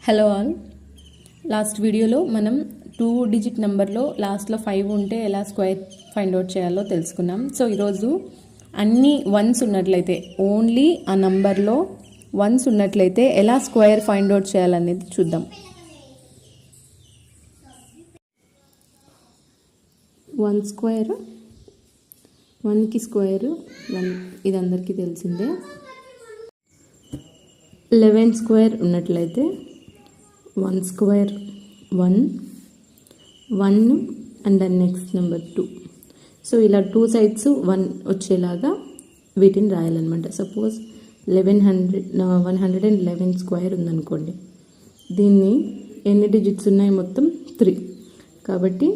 Hello all. Last వీడియోలో మనం 2 digit నెంబర్లో లాస్ట్లో 5 ఉంటే ఎలా స్క్వేర్ ఫైండ్ అవుట్ చేయాలో తెలుసుకున్నాం. సో ఈరోజు అన్ని వన్స్ ఉన్నట్లయితే, ఓన్లీ ఆ నంబర్లో వన్స్ ఉన్నట్లయితే ఎలా స్క్వేర్ ఫైండ్ అవుట్ చేయాలనేది చూద్దాం. 1 స్క్వేర్, 1కి స్క్వేర్ 1, ఇది అందరికీ తెలిసిందే. 11 స్క్వేర్ ఉన్నట్లయితే 1 square 1 and then next number 2. So ఇలా 2 సైడ్స్ 1 వచ్చేలాగా వీటిని రాయాలన్నమాట. సపోజ్ 111 స్క్వేర్ ఉందనుకోండి, దీన్ని ఎన్ని డిజిట్స్ ఉన్నాయి? మొత్తం 3. కాబట్టి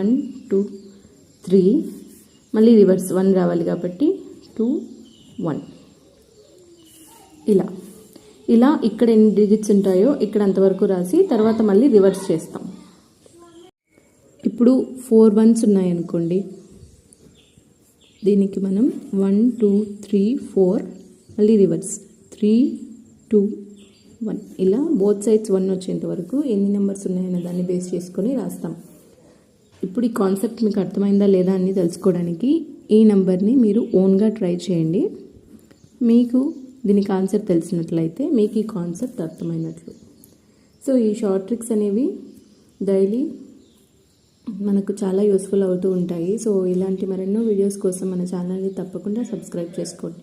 1 2 3, మళ్ళీ రివర్స్ 1 రావాలి కాబట్టి 2 1. ఇలా ఇక్కడ ఎన్ని డిజిట్స్ ఉంటాయో ఇక్కడ అంతవరకు రాసి తర్వాత మళ్ళీ రివర్స్ చేస్తాం. ఇప్పుడు 4 వన్స్ ఉన్నాయనుకోండి, దీనికి మనం 1 2 3 4 మళ్ళీ రివర్స్ 3 2 1. ఇలా బోత్ సైడ్స్ 1 వచ్చేంత వరకు ఎన్ని నెంబర్స్ ఉన్నాయనే దాన్ని బేస్ చేసుకొని రాస్తాం. ఇప్పుడు ఈ కాన్సెప్ట్ మీకు అర్థమైందా లేదా అని తెలుసుకోవడానికి ఈ నెంబర్ని మీరు ఓన్గా ట్రై చేయండి. మీకు దీని కాన్సెప్ట్ తెలిసినట్లయితే మీకు ఈ కాన్సెప్ట్ అర్థమైనట్లు. సో ఈ షార్ట్ ట్రిక్స్ అనేవి డైలీ మనకు చాలా యూస్ఫుల్ అవుతూ ఉంటాయి. సో ఇలాంటి మరెన్నో వీడియోస్ కోసం మన ఛానల్ని తప్పకుండా సబ్స్క్రైబ్ చేసుకోండి.